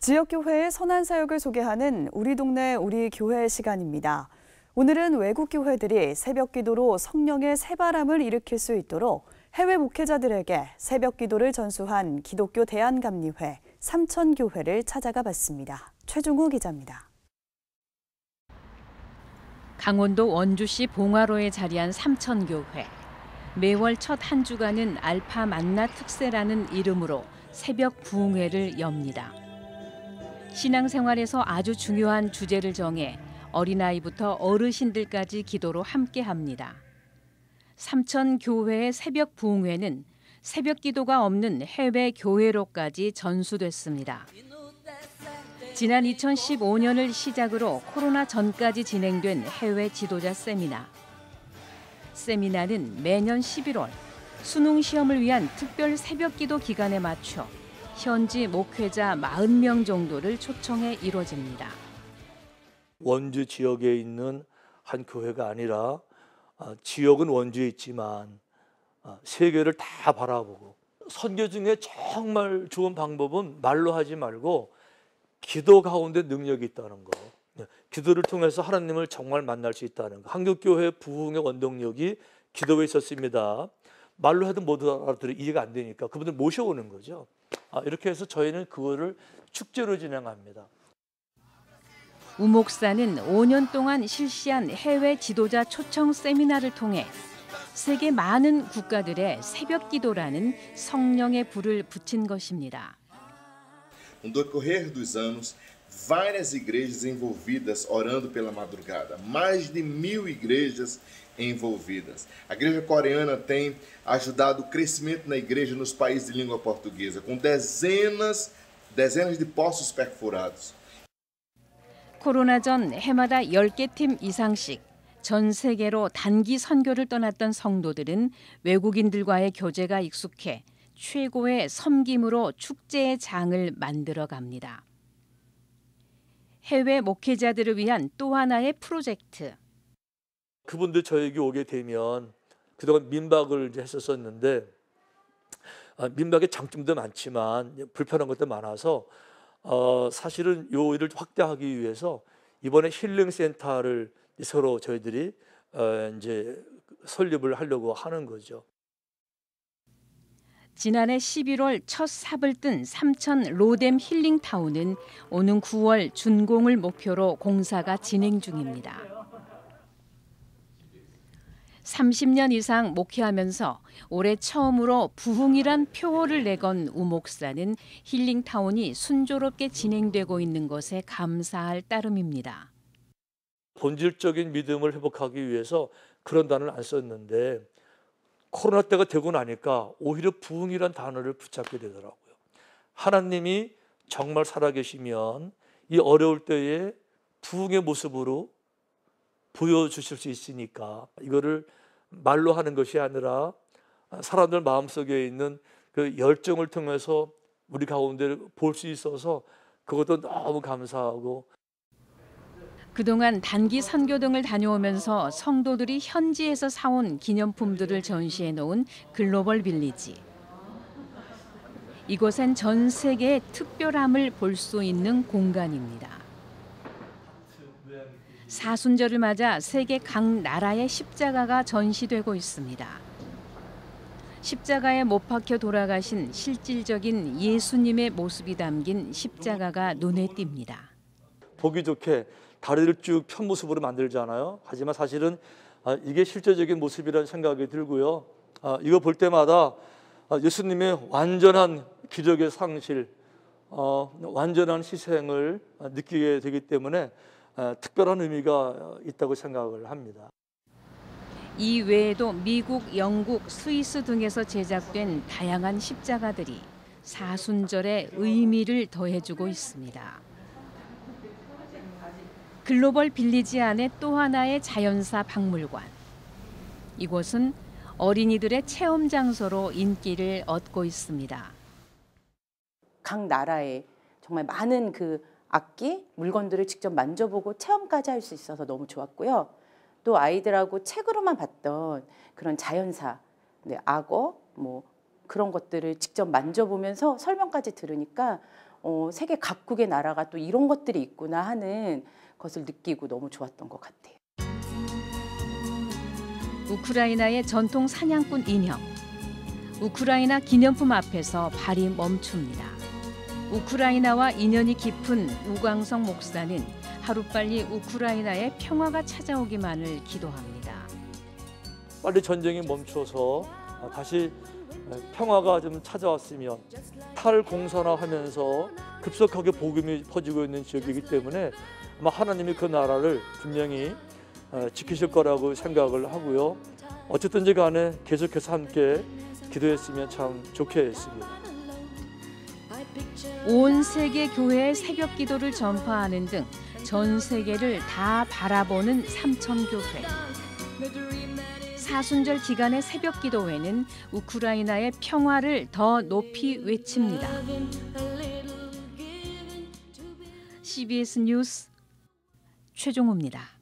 지역교회의 선한 사역을 소개하는 우리 동네 우리 교회 시간입니다. 오늘은 외국 교회들이 새벽 기도로 성령의 새바람을 일으킬 수 있도록 해외 목회자들에게 새벽 기도를 전수한 기독교 대안감리회 삼천교회를 찾아가 봤습니다. 최중우 기자입니다. 강원도 원주시 봉화로에 자리한 삼천교회. 매월 첫 한 주간은 알파 만나 특세라는 이름으로 새벽 부흥회를 엽니다. 신앙생활에서 아주 중요한 주제를 정해 어린아이부터 어르신들까지 기도로 함께합니다. 삼천교회의 새벽 부흥회는 새벽 기도가 없는 해외 교회로까지 전수됐습니다. 지난 2015년을 시작으로 코로나 전까지 진행된 해외 지도자 세미나. 세미나는 매년 11월 수능 시험을 위한 특별 새벽 기도 기간에 맞춰 현지 목회자 40명 정도를 초청해 이루어집니다. 원주 지역에 있는 한 교회가 아니라 지역은 원주에 있지만 세계를 다 바라보고 선교 중에 정말 좋은 방법은 말로 하지 말고 기도 가운데 능력이 있다는 거. 기도를 통해서 하나님을 정말 만날 수 있다는 거. 한국교회 부흥의 원동력이 기도에 있었습니다. 말로 해도 모두 알아들어 이해가 안 되니까 그분들 모셔오는 거죠. 이렇게 해서 저희는 그거를 축제로 진행합니다. 우 목사는 5년 동안 실시한 해외 지도자 초청 세미나를 통해 세계 많은 국가들의 새벽 기도라는 성령의 불을 붙인 것입니다. No decorrer dos anos, várias igrejas envolvidas orando pela madrugada. Mais de 1000 igrejas envolvidas. A igreja coreana tem ajudado o crescimento na igreja nos países de língua portuguesa, com dezenas de poços perfurados. 코로나 전 해마다 10개 팀 이상씩 전 세계로 단기 선교를 떠났던 성도들은 외국인들과의 교제가 익숙해 최고의 섬김으로 축제의 장을 만들어 갑니다. 해외 목회자들을 위한 또 하나의 프로젝트. 그분들 저에게 오게 되면 그동안 민박을 이제 했었었는데 민박의 장점도 많지만 불편한 것도 많아서 사실은 요 일을 확대하기 위해서 이번에 힐링 센터를 서로 저희들이 이제 설립을 하려고 하는 거죠. 지난해 11월 첫 삽을 뜬 삼천 로뎀 힐링타운은 오는 9월 준공을 목표로 공사가 진행 중입니다. 30년 이상 목회하면서 올해 처음으로 부흥이란 표어를 내건 우 목사는 힐링타운이 순조롭게 진행되고 있는 것에 감사할 따름입니다. 본질적인 믿음을 회복하기 위해서 그런 단어를 안 썼는데 코로나 때가 되고 나니까 오히려 부흥이란 단어를 붙잡게 되더라고요. 하나님이 정말 살아계시면 이 어려울 때에 부흥의 모습으로 보여주실 수 있으니까 이거를 말로 하는 것이 아니라 사람들 마음속에 있는 그 열정을 통해서 우리 가운데 볼 수 있어서 그것도 너무 감사하고. 그동안 단기 선교 등을 다녀오면서 성도들이 현지에서 사온 기념품들을 전시해 놓은 글로벌 빌리지. 이곳엔 전 세계의 특별함을 볼 수 있는 공간입니다. 사순절을 맞아 세계 각 나라의 십자가가 전시되고 있습니다. 십자가에 못 박혀 돌아가신 실질적인 예수님의 모습이 담긴 십자가가 눈에 띕니다. 보기 좋게 다리를 쭉 편 모습으로 만들잖아요. 하지만 사실은 이게 실제적인 모습이라는 생각이 들고요. 이거 볼 때마다 예수님의 완전한 기적의 상실, 완전한 희생을 느끼게 되기 때문에 특별한 의미가 있다고 생각을 합니다. 이 외에도 미국, 영국, 스위스 등에서 제작된 다양한 십자가들이 사순절의 의미를 더해주고 있습니다. 글로벌 빌리지 안에 또 하나의 자연사 박물관. 이곳은 어린이들의 체험 장소로 인기를 얻고 있습니다. 각 나라의 정말 많은 그 악기, 물건들을 직접 만져보고 체험까지 할 수 있어서 너무 좋았고요. 또 아이들하고 책으로만 봤던 그런 자연사, 악어, 그런 것들을 직접 만져보면서 설명까지 들으니까 세계 각국의 나라가 또 이런 것들이 있구나 하는 것을 느끼고 너무 좋았던 것 같아요. 우크라이나의 전통 사냥꾼 인형. 우크라이나 기념품 앞에서 발이 멈춥니다. 우크라이나와 인연이 깊은 우광석 목사는 하루빨리 우크라이나의 평화가 찾아오기만을 기도합니다. 빨리 전쟁이 멈춰서 다시 평화가 좀 찾아왔으면 탈공산화하면서 급속하게 복음이 퍼지고 있는 지역이기 때문에 아마 하나님이 그 나라를 분명히 지키실 거라고 생각을 하고요. 어쨌든지 간에 계속해서 함께 기도했으면 참 좋겠습니다. 온 세계 교회의 새벽 기도를 전파하는 등 전 세계를 다 바라보는 삼천교회. 사순절 기간의 새벽 기도회는 우크라이나의 평화를 더 높이 외칩니다. CBS 뉴스 최종호입니다.